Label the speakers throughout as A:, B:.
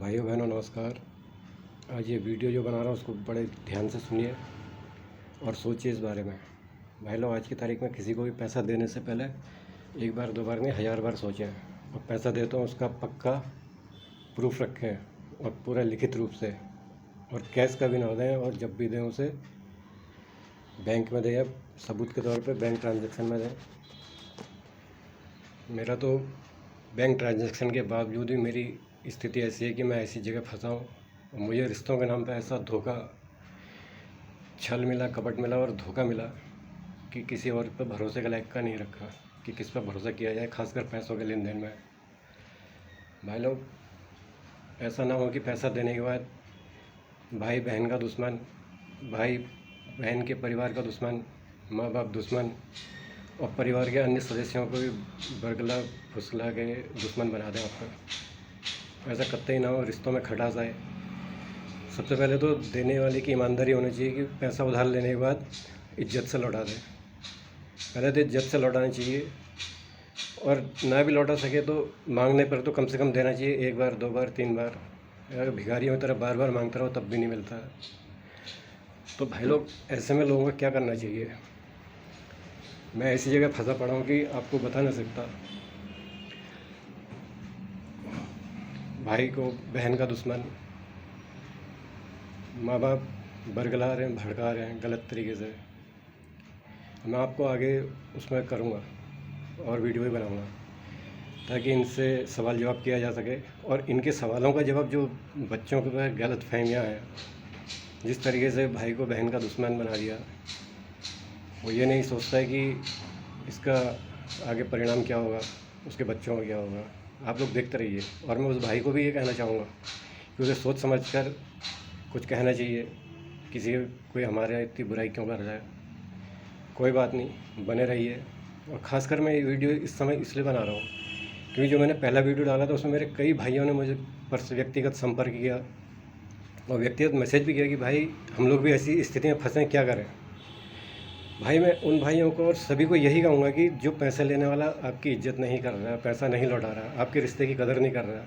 A: भाइयों बहनों नमस्कार। आज ये वीडियो जो बना रहा हूँ उसको बड़े ध्यान से सुनिए और सोचिए इस बारे में। भाई लोग, आज की तारीख में किसी को भी पैसा देने से पहले एक बार दो बार नहीं 1000 बार सोचें और पैसा दे तो उसका पक्का प्रूफ रखें और पूरा लिखित रूप से, और कैश का भी ना दें, और जब भी दें उसे बैंक में दें या सबूत के तौर पे बैंक ट्रांजैक्शन में दें। मेरा तो बैंक ट्रांजैक्शन के बावजूद भी मेरी स्थिति ऐसी है कि मैं ऐसी जगह फंसा हूँ और मुझे रिश्तों के नाम पे ऐसा धोखा, छल मिला, कपट मिला और धोखा मिला कि किसी और पर भरोसे का लायक का नहीं रखा कि किस पर भरोसा किया जाए, खासकर पैसों के लेन देन में। भाई लोग, ऐसा ना हो कि पैसा देने के बाद भाई बहन का दुश्मन, भाई बहन के परिवार का दुश्मन, माँ बाप दुश्मन और परिवार के अन्य सदस्यों को भी बरगला फुसला के दुश्मन बना दें आपका। ऐसा कतई ना हो, रिश्तों में खटास आए। सबसे पहले तो देने वाले की ईमानदारी होनी चाहिए कि पैसा उधार लेने के बाद इज्जत से लौटा दें। पहले तो इज्जत से लौटाना चाहिए, और ना भी लौटा सके तो मांगने पर तो कम से कम देना चाहिए, 1 बार 2 बार 3 बार। अगर भिखारियों की तरह बार बार मांगता रहो तब भी नहीं मिलता। तो भाई लोग, ऐसे में लोगों को क्या करना चाहिए? मैं ऐसी जगह फंसा पड़ा हूँ कि आपको बता नहीं सकता। भाई को बहन का दुश्मन, माँ बाप बरगला रहे हैं, भड़का रहे हैं गलत तरीके से। मैं आपको आगे उसमें करूँगा और वीडियो भी बनाऊँगा ताकि इनसे सवाल जवाब किया जा सके, और इनके सवालों का जवाब जो बच्चों के पास गलत फहमियाँ हैं, जिस तरीके से भाई को बहन का दुश्मन बना दिया, वो ये नहीं सोचता है कि इसका आगे परिणाम क्या होगा, उसके बच्चों का क्या होगा। आप लोग देखते रहिए। और मैं उस भाई को भी ये कहना चाहूँगा कि उसे सोच समझ कर कुछ कहना चाहिए। किसी कोई हमारे यहाँ इतनी बुराई क्यों कर रहा है? कोई बात नहीं, बने रहिए। और ख़ासकर मैं ये वीडियो इस समय इसलिए बना रहा हूँ क्योंकि जो मैंने पहला वीडियो डाला था उसमें मेरे कई भाइयों ने मुझे व्यक्तिगत संपर्क किया और व्यक्तिगत मैसेज भी किया कि भाई हम लोग भी ऐसी स्थिति में फंसे हैं, क्या करें। भाई, मैं उन भाइयों को और सभी को यही कहूँगा कि जो पैसे लेने वाला आपकी इज्जत नहीं कर रहा है, पैसा नहीं लौटा रहा, आपके रिश्ते की कदर नहीं कर रहा,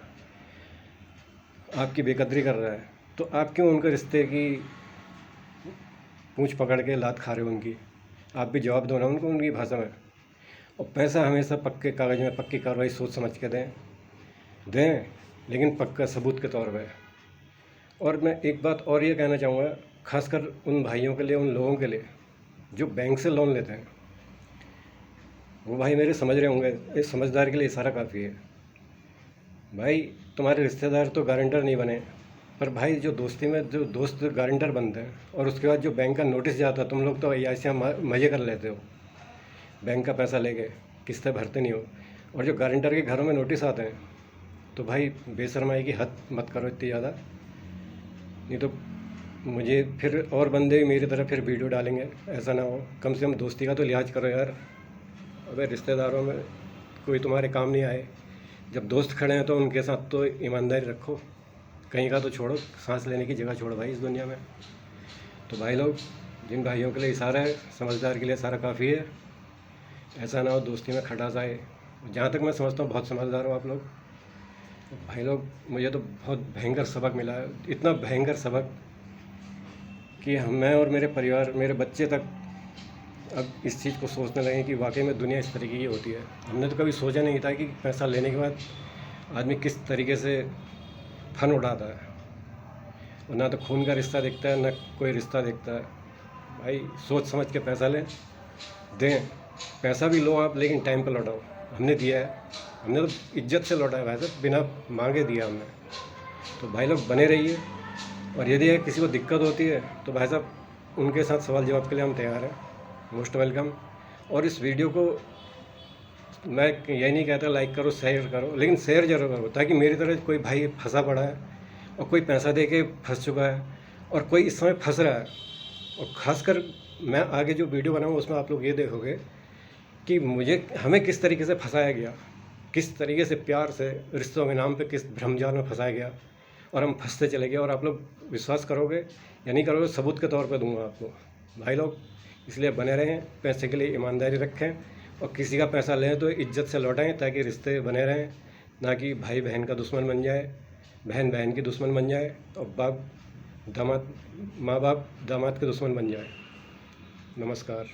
A: आपकी बेकदरी कर रहा है, तो आप क्यों उनके रिश्ते की पूंछ पकड़ के लात खा रहे हो उनकी? आप भी जवाब दो ना उनको उनकी भाषा में। और पैसा हमेशा पक्के कागज़ में, पक्की कार्रवाई सोच समझ के दें, लेकिन पक्का सबूत के तौर पे। और मैं एक बात और ये कहना चाहूँगा, खासकर उन भाइयों के लिए, उन लोगों के लिए जो बैंक से लोन लेते हैं। वो भाई मेरे समझ रहे होंगे, इस समझदार के लिए इशारा काफ़ी है। भाई, तुम्हारे रिश्तेदार तो गारंटर नहीं बने, पर भाई जो दोस्ती में जो दोस्त गारंटर बनते हैं, और उसके बाद जो बैंक का नोटिस जाता है, तुम लोग तो ऐसे मज़े कर लेते हो, बैंक का पैसा लेके किस्तें भरते नहीं हो। और जो गारंटर के घरों में नोटिस आते हैं तो भाई बेशर्माई की हद मत करो इतनी ज़्यादा, नहीं तो मुझे फिर और बंदे भी मेरी तरफ फिर वीडियो डालेंगे। ऐसा ना हो। कम से कम दोस्ती का तो लिहाज करो यार। अबे, रिश्तेदारों में कोई तुम्हारे काम नहीं आए, जब दोस्त खड़े हैं तो उनके साथ तो ईमानदारी रखो। कहीं का तो छोड़ो, सांस लेने की जगह छोड़ो भाई इस दुनिया में। तो भाई लोग, जिन भाइयों के लिए इशारा है, समझदार के लिए इशारा काफ़ी है। ऐसा ना हो दोस्ती में खटास आए। जहाँ तक मैं समझता हूँ बहुत समझदार हो आप लोग। भाई लोग, मुझे तो बहुत भयंकर सबक मिला है, इतना भयंकर सबक कि मैं और मेरे परिवार, मेरे बच्चे तक अब इस चीज़ को सोचने लगे कि वाकई में दुनिया इस तरीके की होती है। हमने तो कभी सोचा नहीं था कि पैसा लेने के बाद आदमी किस तरीके से फन उड़ाता है, और ना तो खून का रिश्ता देखता है, ना कोई रिश्ता देखता है। भाई, सोच समझ के पैसा लें, दें। पैसा भी लो आप, लेकिन टाइम पर लौटाओ। हमने दिया है, हमने तो इज्जत से लौटाया भाई साहब, बिना मांगे दिया हमने। तो भाई लोग, बने रहिए। और यदि किसी को दिक्कत होती है तो भाई साहब उनके साथ सवाल जवाब के लिए हम तैयार हैं। Most welcome. और इस वीडियो को मैं यही नहीं कहता लाइक करो, शेयर करो, लेकिन शेयर जरूर करो ताकि मेरी तरह कोई भाई फंसा पड़ा है और कोई पैसा दे के फंस चुका है और कोई इस समय फंस रहा है। और ख़ासकर मैं आगे जो वीडियो बनाऊँ उसमें आप लोग ये देखोगे कि हमें किस तरीके से फंसाया गया, किस तरीके से प्यार से रिश्तों के नाम पे किस भ्रमजाल में फंसाया गया, और हम फंसते चले गए। और आप लोग विश्वास करोगे या नहीं करोगे, सबूत के तौर पे दूंगा आपको। भाई लोग, इसलिए बने रहें, पैसे के लिए ईमानदारी रखें, और किसी का पैसा लें तो इज्जत से लौटाएं ताकि रिश्ते बने रहें, ना कि भाई बहन का दुश्मन बन जाए। बहन बहन की दुश्मन बन जाए और बाप दामाद माँ बाप दामाद के दुश्मन बन जाए। नमस्कार।